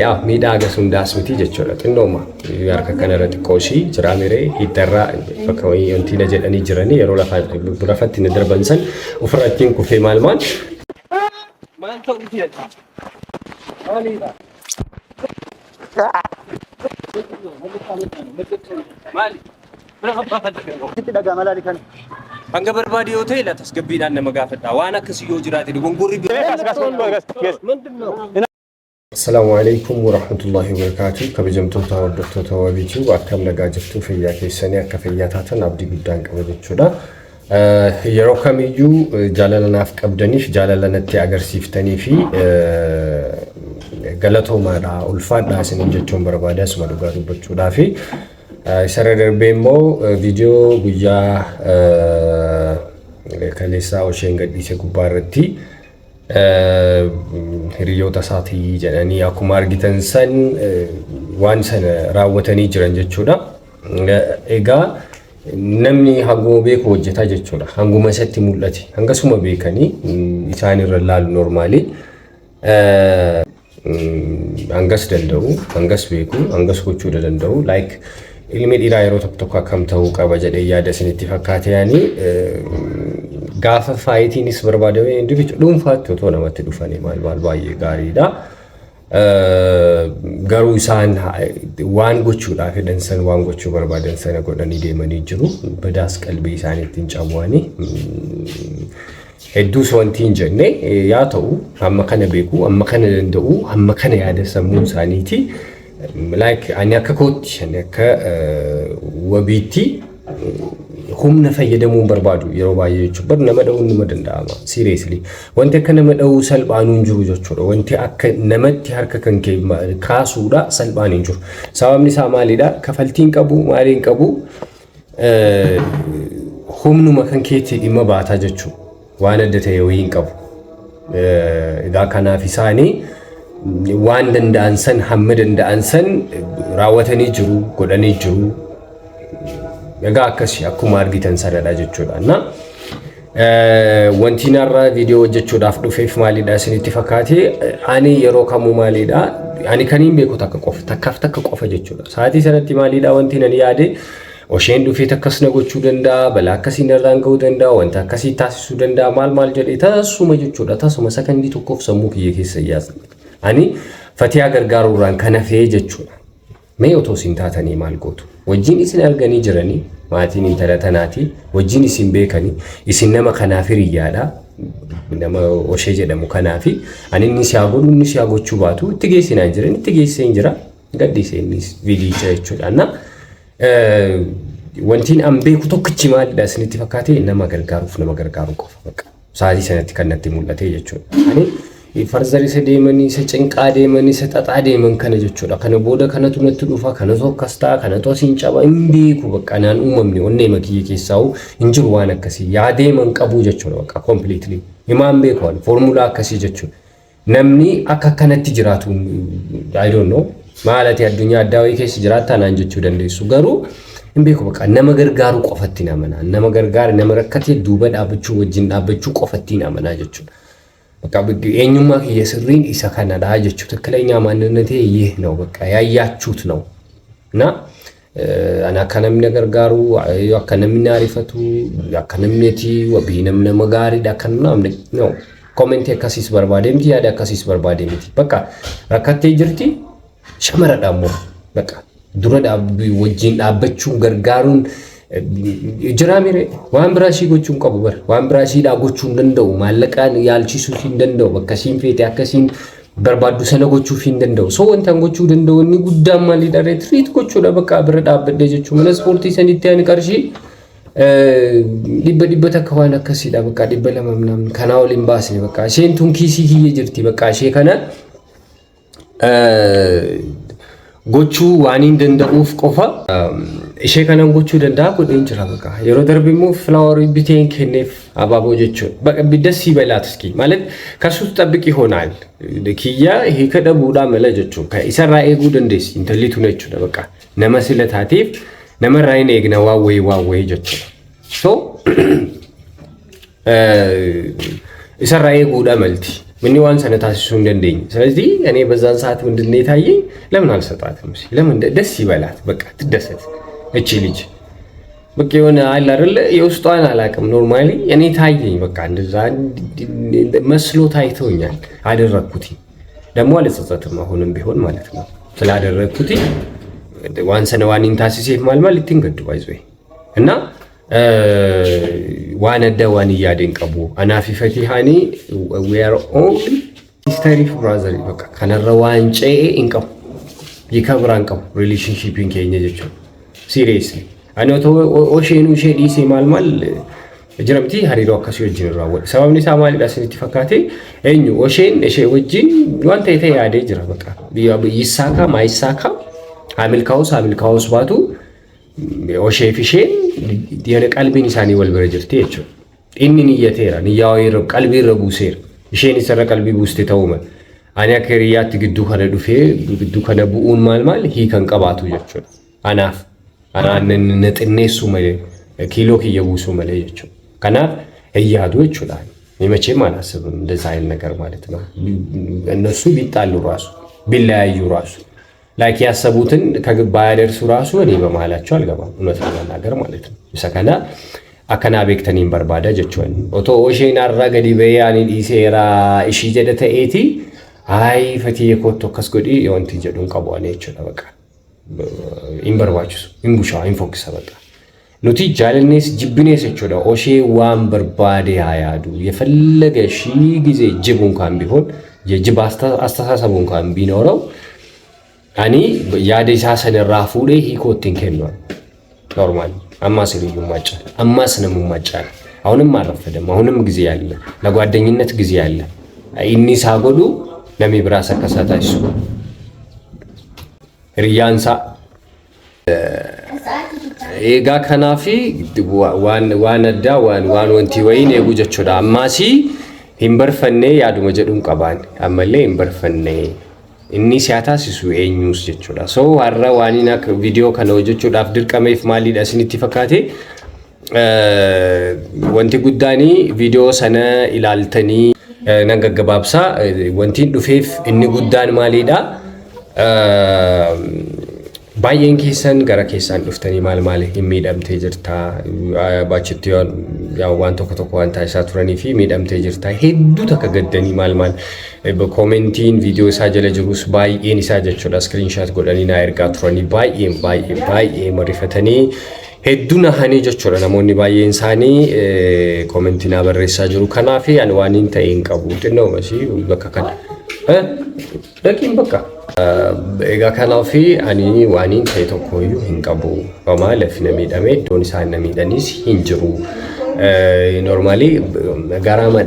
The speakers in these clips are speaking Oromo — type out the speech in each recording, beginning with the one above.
yaa miidhaga sundaas miti jechuudha xinnooma harka kanarra xiqqooshii jira miree hiddarraa bakka wanti na jedhanii jiranii yeroo lafatti na darban san ofirrattiin kufee maal ta'u jedha maaliidha maali hanga barbaade yoo ta'e latas gabbiidhaan nama gaafadha waan akkasii yoo jiraate dogongorri السلام عليكم ورحمة الله وبركاته كبجمتوتا ودكتوتا وبيتيو أكم نجاجفتو في ياكي السنة كفياتها نبدي قدام كبجتشودا يروكم يجو جالنا في أبدانيش جالنا تياجر سيفتني في غلطو مارا ألفاد ناس نيجتشون بربادس ما دوغارو بتشودا في سرر بيمو فيديو بيجا كليسا وشينغ ديسه كبارتي hiriyoota isaatii jedhanii akkuma argitan san waan sana raawwatanii jiran jechuudha. Egaa namni hanguma beeku hojjeta jechuudha. Hanguma isatti mul'ate. Hangasuma beekanii isaan irra laalu normaali. Hangas danda'u, hangas beeku, hangas gochuu danda'u. Like ilmi dhiiraa yeroo tokko akkam ta'uu qaba jedhee yaada isinitti fakkaate yaani gaafa faayitiinis barbaadame individu dhuunfaatti otoo namatti dhufanii maal baay'ee gaariidha. Garuu isaan waan gochuudhaaf fedhan san waan gochuu barbaadan sana godhanii deemanii jiru. Badaas qalbii isaaniitti hin cabwaani. Hedduus wanti hin jenne yaa ta'u amma kana beeku, amma kana danda'u, amma kana yaada sammuu isaaniiti. Like ani akka kootti, ani akka wabiitti humna fayyadamuun barbaadu yeroo baay'ee jechuudha. Nama dha'uun nama danda'ama. Seriously. Wanti akka nama dha'uu salphaan hin jiru jechuudha. Wanti akka namatti harka kan kaasuudha salphaan hin jiru. Sababni isaa maalidha? Kafaltiin qabu, maaliin qabu humnuma kan keetti dhimma baataa jechuudha. Waan adda ta'e wayii hin qabu. Egaa kanaaf isaanii waan danda'an san hamma danda'an san raawwatanii jiru, godhanii jiru. Egaa akkasii akkuma argitan sanadha jechuudha. Wanti narra viidiyoo hojjechuudhaaf dhufeef maalidha isinitti fakkaate ani yeroo kamuu maalidha ani kaniin beeku takka qofa jechuudha. Sa'aatii sanatti maalidha wanti nan yaade osheen dhufee takkasna gochuu danda'a, balaa akkasii narraan ga'uu danda'a, wanta akkasii taasisuu danda'a maal jedhee tasuma jechuudha. Tasuma sakandii tokkoof sammuu kiyya keessa yaasa. Ani fatiyaa gargaaruudhaan kana fee jechuudha. Mee otoo isin taatanii maal gootu? Wajjin isin arganii jiranii maatiin intala tanaati wajjin isin beekanii isin nama kanaaf hiriyaadha. Nama oshee jedhamu kanaafi ani inni si godhu inni si gochuu baatu itti geessinaan jiran itti geesseen jira gaddisee innis viidiyocha jechuudha. Wantiin an beeku tokkichi maalidha isinitti fakkaate nama gargaaru qofa bakka. Sa'aatii sanatti kan natti mul'ate jechuudha. Ani farzari isa deemanii isa cinqaa deemanii isa xaxaa deeman kana jechuudha. Kana booda kanatu natti dhufa kanatu akkas ta'a kanatu asiin caba hin beeku bakka naan uumamne onnee makiyya keessaa hin jiru waan akkasii yaadeeman qabu jechuudha bakka completely. Himaan beeku waan foormulaa akkasii jechuudha. Namni akka kanatti jiraatu I don't know maalati addunyaa addaa wayii keessa jiraattaa naan jechuu dandeessu garuu hin beeku bakka nama gargaaru qofatti namanaa nama gargaara nama rakkatee duuba dhaabbachuu wajjin dhaabbachuu qofatti namanaa jechuudha. Baka eenyummaa kiyya sirriin isa kanadha jechuudha. Takkaleenyaa maannatee ይህ ነው በቃ ያያችሁት ነው እና ana akka namni gargaaru akka namni arifatu akka namni wabiinam nama gaariidha akka namni no comment akkasiis barbaademti yaada akkasiis barbaademti bakka rakkattee jirti shamaradha ammoo bakka dura wajjin dhaabbachuu gargaaruun Jiraamire waan biraashii gochuun qabu bar waan biraashii gochuun danda'u maallaqaan yaalchisuu hin danda'u bakka siin feete akkasiin barbaaddu sana gochuu hin danda'u so wanta gochuu danda'u inni guddaan maalidha retreat gochuudha bakka bira dhaabbadde jechuun mana ispoortii sanitti ani qarshii dhibba takka waan akkasiidha bakka 200 namni kana waliin baasne bakka isheen tun kiisii kiyye jirti bakka ishee kana gochuu waan hin danda'uuf qofa ishee kanan gochuu danda'a godheen jira bakka yeroo darbe immoo flower biteen kenneef abaaboo jechuun bakka biddasii balaatiski ማለት ከሱ ተጠብቂ ይሆናል ለኪያ ይሄ ከደቡዳ መለ jechuun ka isarraa eeguu dandeessi intallitu jechuudha bakka nama silataatiif nama raayine eegna waawwee jechuudha so isarraa eeguudha malti ምን ዋን ሰነታሲሱ እንደንደኝ ስለዚህ እኔ በዛን ሰዓት ምንድነው የታየኝ ለምን አልሰጣትም ለምን ደስ ይበላት በቃ ትደሰት እቺ ልጅ በቃ የሆነ አለ አይደል የውስጧን አላቅም ኖርማሊ እኔ ታየኝ በቃ እንደዛ መስሎ ታይቶኛል አደረኩት ደግሞ አልጸጸትም አሁንም ቢሆን ማለት ነው ስላደረኩት ዋን ሰነዋን ኢንታሲሴፍ ማልማል ልትንገዱ ባይዞይ እና ዋነደ ዋን ያደንቀቡ አናፊ ፈቲሃኒ we are all history brother በቃ ከነረዋንጨ እንቀም ይከብራንቀም ሪሌሽንሺፕ እንከኝ ጀቹ ሲሪየስሊ አኖቶ ኦሼኑ ሼዲሲ ማልማል ጅረምቲ ሀሪሮ አካሲዮ ጅንራው ሰባብኒ ሳማሊ ዳስንቲ ፈካቴ እኙ ኦሼን እሺ ወጂን ዋንተ የተያደ ጅራ በቃ ይሳካ ማይሳካ አሚልካውስ ባቱ ኦሼ ፊሼን የነ ቀልቢን ኢሳኒ ወልበረጅርቴ እቹ ኢንኒ የቴራን ያወይር ቀልቢ ረቡሴር እሼን ይሰራ ቀልቢ ውስጥ ተውመ አኒያ ከሪያት ግዱ ከነዱፌ ግዱ ከነቡኡን ማልማል ሂ ከንቀባቱ ጀቹ አናፍ አራነን ነጥኔሱ መለ ኪሎ ከየቡሱ መለ ጀቹ ከናፍ እያዱ ይችላል የመቼም አላስብም እንደዛ አይል ነገር ማለት ነው እነሱ ቢጣሉ ራሱ ቢለያዩ ራሱ ላይክ ያሰቡትን ከግባ ያደርሱ ራሱ እኔ በመሃላቸው አልገባም እውነት ለማናገር ማለት ነው ይሰከና አከና ቤክተኒን በርባዳ ጀቹን ኦቶ ኦሼን አራገዲ በያኒ ዲሴራ እሺ ጀደተ ኤቲ አይ ፈቲ የኮቶ ከስጎዲ የወንቲ ጀዱን ቀቧኔ ይችላል በቃ ኢምበርባቹስ ኢምቡሻ ኢንፎክስ በቃ ኑቲ ጃለኔስ ጅብኔስ ይችላል ኦሼ ዋን በርባዴ ያያዱ የፈለገ ሺ ጊዜ ጅብ እንኳን ቢሆን የጅብ አስተሳሰብ እንኳን ቢኖረው አኒ ያዴሳ ሰነራፉ ላይ ሂኮቲን ከነው ኖርማል አማስልዩ ማጫል አማስነሙ ማጫል አሁንም አረፈደም አሁንም ጊዜ ያለ ለጓደኝነት ጊዜ ያለ ኢኒ ሳጎዱ ለሚብራሰ ከሳታይሱ ሪያንሳ ኤጋ ከናፊ ዋነዳ ዋን ወንቲ ወይን የጉጀቾዳ አማሲ ኢምበርፈኔ ያዱ መጀዱን ቀባን አመለ ኢምበርፈኔ inni siyaatasisu eenyus jechuudha so har'a waanina video kana hojjechuudhaaf dirqameef maaliidha isinitti fakkaate wanti guddaani video sana ilaaltanii nan gaggabaabsa wanti dhufeef inni guddaan maaliidha baay'een keessan gara keessan dhuftanii maal miidhamtee jirta baachitti yaa waan tokko waan taasisaa turanii fi miidhamtee jirta hedduu takka gaddanii maal commentiin video isaa jala jirus baay'een isaa jechuudha screenshot godhanii na ergaa turanii baay'ee marifatanii hedduu nahanii jechuudha namoonni baay'een isaanii commentiin barreessaa jiru kanaaf ani waan hin ta'in qabu xinnoo masi bakka kana daqiin bakka ega kanafi ani wanin ta'e tokkoyyuu hin qabu bamaaleef namiidhame doon isaa namiidhanis hin jiru normally garama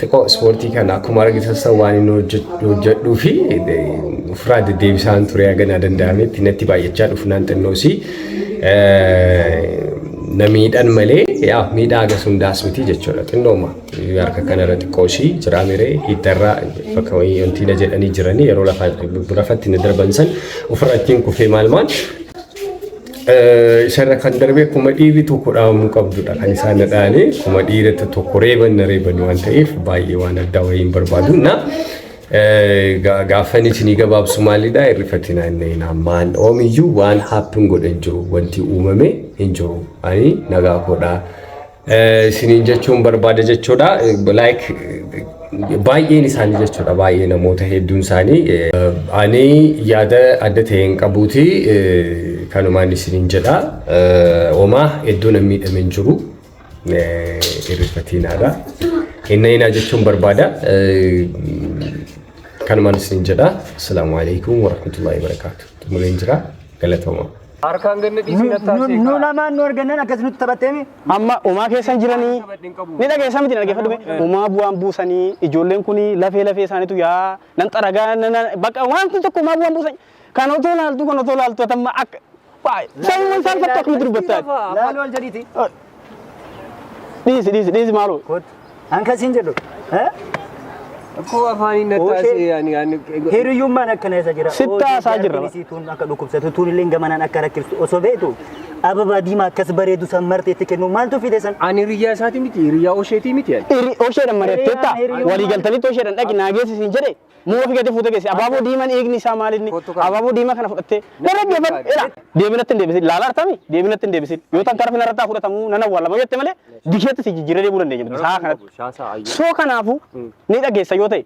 xiqqoo ispoortii kana akkuma argitan waan hojjedhuu fi ufraad deebisaan ture agana danda'ametti natti baay'achaa dhufnaan xinnoosi namiidhan malee yaa miidhaa gasuun daasmiti jechuudha xinnooma harka kanarra xiqqoosi jiraamire hidarra bakka wanti na jedhanii jiranii yeroo lafatti na darbansan ufrattiin kufee maalmaan isarra kan darbee kuma dhiibi tokko dhaamu qabdudha kan isaan dhaalee kuma dhiirata tokko reeban waan ta'eef baay'ee waan addaa wayiin barbaadu na gaafani tini gabaabsu maalidha irrifatina inni namaan oomiyyuu waan happen godhan jiru wanti uumame hin jiru ani nagaa koodha sinin jechuun barbaada jechuudha like baay'een isaanii jechuudha baay'ee namoota hedduun isaanii ani yaada adda ta'een qabuuti kanumaan isinin jedha oma hedduun miidhamen jiru irrifatinaadha inni jechuun barbaada kanumaan isinin jedha assalamu alaykum wa rahmatullahi wa barakatuh tumuleen jira galatoma arkaan gannati sinataase nu lamaan nu argannan akkas nutti taphatteemi amma umaa keessan jiranii ni dhageessan miti dhageeffadhume umaa bu'aan buusanii ijoolleen kuni lafee isaaniitu yaa nan xaragaa bakka waan tokko umaa bu'aan buusan kan otoo laaltu atamma akka baay sayyuun isaan fattu akka nuti dubbattaa laalu wal jadiiti dhiisi maaloo ankasiin jedhu Aku afaan inni taasise yani hiriyummaan akkana isa jira. Sitta isaa jirra. Siituun akka dhukkubsatu tuun illee gamanaan akka rakkiftu osoo beektu ababa diimaa akkas bareedu san marteetti kennu maaltu fide san? Ani hiriyaa isaati miti, hiriyaa osheetii miti yaani. Osheedhaan mari'atteetta walii galtanitti osheedhaan dhaqi naageessi siin jedhe muu ofii gadi fuute geesse abaaboo diimaan eegni isaa maalinni abaaboo diimaa kana fudhattee daraggeeffadhu deebinatti hin deebisin laala artami deebinatti hin deebisin yoo tan karfi narratti fudhatamu nan awwaalama jette malee dikeetti si jijjiiree deebuu dandeenya saa kanatti soo kanaafu ni dhageessa yoo ta'e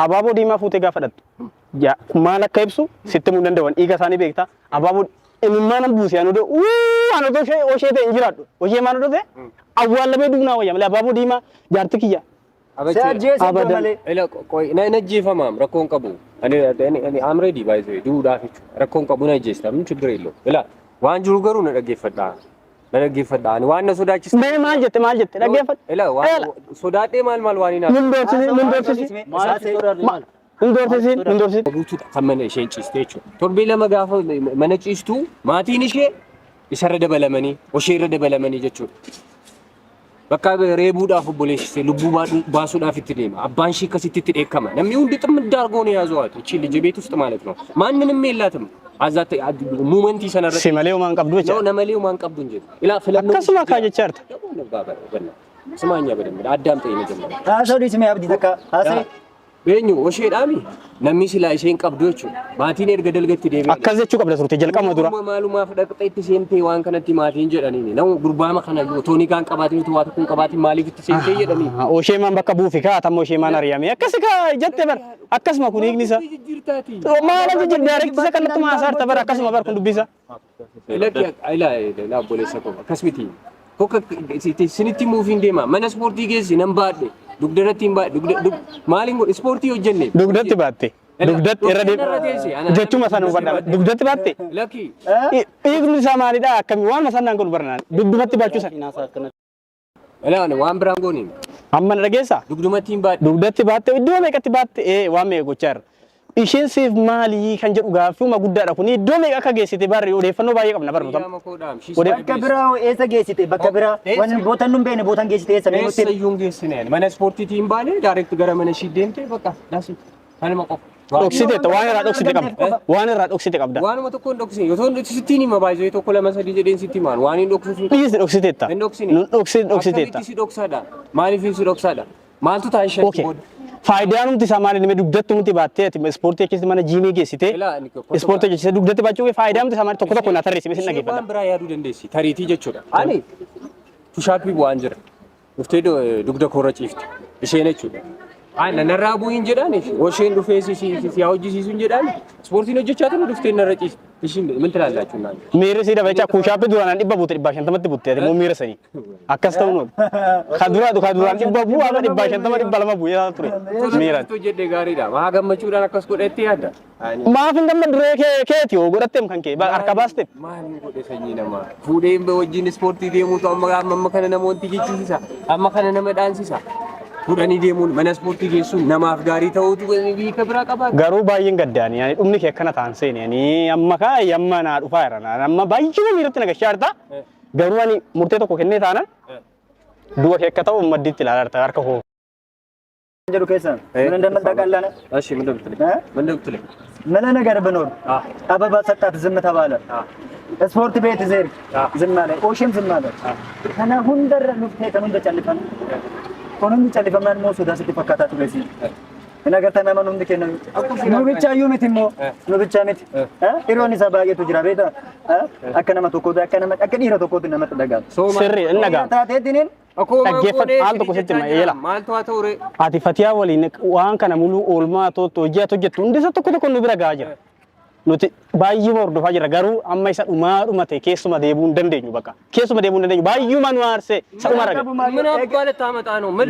abaaboo diimaa fuutee gaafadhattu maal akka ibsu sitti muu danda'an dhiiga isaanii beektaa abaaboo imimmaan buusee anodoo anodoo oshee ta'e hin jiraadhu oshee maan odoo ta'e awwaalamee duunaa wayya malee abaaboo diimaa jaarti kiyya. Najjeefamaam rakkoon qabu. Ani amreedii baay'ee duudhaaf jechuudha. Rakkoon qabu na ajjeestaa min ችግር የለውም. Ilaa waan jiru garuu na dhaggeeffadhaa. Na dhaggeeffadhaa. Ani waan na sodaachisa. Mee maal jette dhaggeeffadhu. Ilaa waan sodaadhee maal waan hin Mindoorsisin. Guutuudha kan mana isheen ciiste jechuudha. Torbee lama gaafa mana ciistuu maatiin ishee isarra dabalamanii osheerra dabalamanii jechuudha. Bakka reebuudhaaf obboleessisee lubbuu baasuudhaaf itti deema. Abbaan ishee akkasitti itti dheekkama. Namni hundi ximmitti argoo ni yaazawatu. Ichi ልጅ ቤት ውስጥ ማለት ነው። ማንንም የላትም አዛት ሙመንት ይሰናረ ሲመሌው ማን ቀብዱ ብቻ ነው ነመሌው ማን ቀብዱ እንጂ ኢላ ፍለም አከስማ ካጀቻርት ስማኛ በደንብ አዳምጠኝ መጀመሪያ አሰው ዲስ ሜ አብዲ ተካ አሰ Beenyu osheedhaami namni silaa isheen qabdu jechuudha. Maatiin erga dalgatti deebi'e. Akkas jechuu qabda turte jalqaba dura. Maalumaaf dhaqxee itti seentee waan kanatti maatiin jedhaniini. Nama gurbaama kana toonii kan qabaatiin utuu waa tokko hin qabaatiin maaliif itti seentee jedhanii. Osheemaan bakka buufi kaa'atamu osheemaan ari'ame. Akkas kaa jette bar akkasuma kun hiiknisa. Maala jijjiir daareektisa kanatti maasaarta bar akkasuma bar kun dubbisa. Ilaa obboleessa koo akkas miti. Kokka sinitti muufiin deema mana ispoortii geessi nan baadhe. Dugdatti maaliin godhe ispoortii hojjenne. Dugdatti baatte. Dugdatti irra deemu. Jechuma sana hubadhaa. Dugdatti baatte. Lakki. Hiikni isaa maalidha akkamii waan masannaan godhu barnaan dugdumatti baachuusa. Ilaawwan waan biraan gooniin. Amma na dhageessaa. Dugdumatti hin baadhe. Dugdatti baatte iddoo meeqatti baatte waan meeqa gochaa jirra. Isheen siif maalii kan jedhu gaaffiuma guddaadha kun iddoo meeqa akka geessite barri odeeffannoo baay'ee qabna barnoota. Bakka biraa eessa geessite bakka biraa waan bootan nun beene bootan geessite eessa meeqa nutti. Eessa geessine mana ispoortiitiin baane direct gara mana ishii deemte bakka daasi kanuma qofa. Dhoksite waan irraa dhoksite qabda. Waan irraa dhoksite qabda. Waanuma tokko hin dhoksine yoo ta'u sittiin hima baay'ee tokko lama sadii jedheen sitti himaan waan hin dhoksisuun. Dhiisni dhoksiteetta. Hin dhoksine. Dhoksiteetta. Akkamitti si dhoksaadha maaliif si dhoksaadha maaltu taa'e ishee booda. Faayidaan nuti isaa maali namni dugdatti nuti baattee ispoortii keessatti mana jiimii geessite ispoortii keessatti dugdatti baachuu faayidaan nuti isaa maali tokko tokko na tarreessime sin dhageeffadha. Waan biraa yaaduu dandeessi tariitii jechuudha. Ani pushaappii bu'aan jira. Dhuftee dugda koorra ciifte isheen jechuudha. Ani narraa bu'iin jedhaan isheen dhufee si hojjisiisu hin jedhaan ispoortiin hojjechaa ture dhuftee narra ciifte. Ishiin min tilaalaachu naan. Miirri si dabacha pushaappii duraan dhibba buute 150 buute moo miira sanii akkas ta'u noon kaduraan dhibba buu ama 150 200 bu'ee ture miira. Tu jedhee gaariidha. Maa gammachuudhaan akkas godhetti yaadda. Maaf hin gammaduree keeti yoo godhatteem kan kee harka baaste. Maaliin godhe sanyii namaa fuudhee wajjin ispoortii deemuutu amma kana namoonni jechisiisa amma kana nama dhaansisa. Fuudhanii deemuun mana ispoortii geessuun namaaf gaarii ta'uutu biika biraa qaba. Garuu baay'een gaddaani yaani dhumni kee akkana ta'an seeni yaani amma kaayee amma naa dhufaa jira amma baay'ee miiratti na gashaarta garuu ani murtee tokko kennee taanan du'a kee akka ta'u maddiitti ilaalaa harka koo. Jedhu keessan ምን እንደምታውቃለህ? እሺ ምንድን ብትለኝ ምን ነገር ብኖር አበባ ሰጣት ዝም ተባለ። ስፖርት ቤት ዜር ዝም አለ። ኦሽም ዝም አለ። ከና ሁንደር ሉፍቴ ከኑ እንደጨልፈን ኮኑን ጨልፈማን ሞሱ ዳስ ተፈካታቱ ለሲ ነገር ተማመኑ እንደከነ ነው ብቻ ዩሚት ሞ ነው ብቻ ሚት ኢሮኒ ሰባየቱ ጅራ ቤታ አከነማ ተኮ አከነማ አከዲራ ተኮ ነመጥ ደጋ ስሪ እነጋ ታቴዲኔን dhaggeeffadhu haal tokko sitti ma eela ati fatiyaa waliin waan kana muluu oolmaa hojjetu hundi isa tokko tokko nu bira gahaa jira nuti baay'ee hordofaa jira garuu amma isa dhumaa ta'e keessuma deebuu hin dandeenyu bakka keessuma deebuu hin dandeenyu baay'eema nu aarsee isa dhuma raga ምን አባለ ታመጣ ነው ምን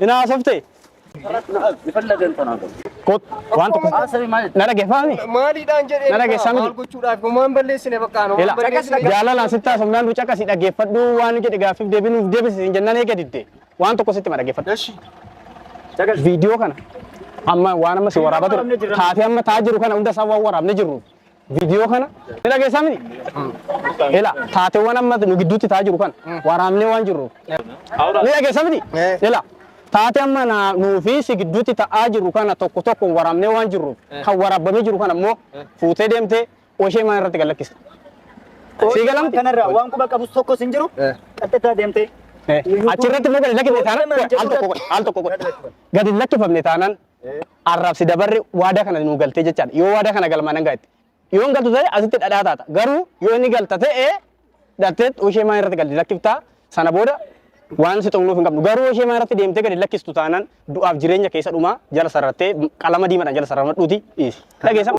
ina softe ይፈልገን ተናገር kot waan tokko na dhaggeeffami maaliidhaan jedhee na dhaggeessami maal gochuudhaaf maan balleessine bakka no jaalalaan sitti haasofnaan du caqasi dhaggeeffadhu waan jedhe gaaffiif deebinuuf deebisiin jennaan eega didde waan tokko sitti ma dhaggeeffadhu እሺ viidiyoo kana amma waan amma si waraabaa ture taatee amma taa jiru kana hunda isaa waan waraabne jirru viidiyoo kana ni dhaggeessami ela taateewwan amma nu gidduutti taa jiru kana waraabnee waan jirru ni dhaggeessami ela taatee amma nuufi si gidduutti ta'aa jiru kana tokko tokko waraabnee waan jirru kan waraabamee jiru kana immoo fuutee deemtee oshee maan irratti gallakkista. Siigalamti kanarraa waan quba qabus tokko sin jiru qaxxataa deemtee achirratti immoo gadi lakkifne taanaan al tokko gadi lakkifamne taanaan arraabsi dabarre waadaa kana nu galtee jechaadha. Yoo waadaa kana galmaan hanga itti yoo hin galtu ta'e asitti dhadhaa taata. Garuu yoo inni galta ta'e dhattee oshee maan irratti gadi lakkiftaa sana booda waan si xumnuuf hin qabnu. Garuu oshee maan irratti deemtee gadi lakkistu taanaan du'aaf jireenya keessa dhumaa jala sarrattee qalama diimaadhaan jala sarramadhuuti. Dhageessa.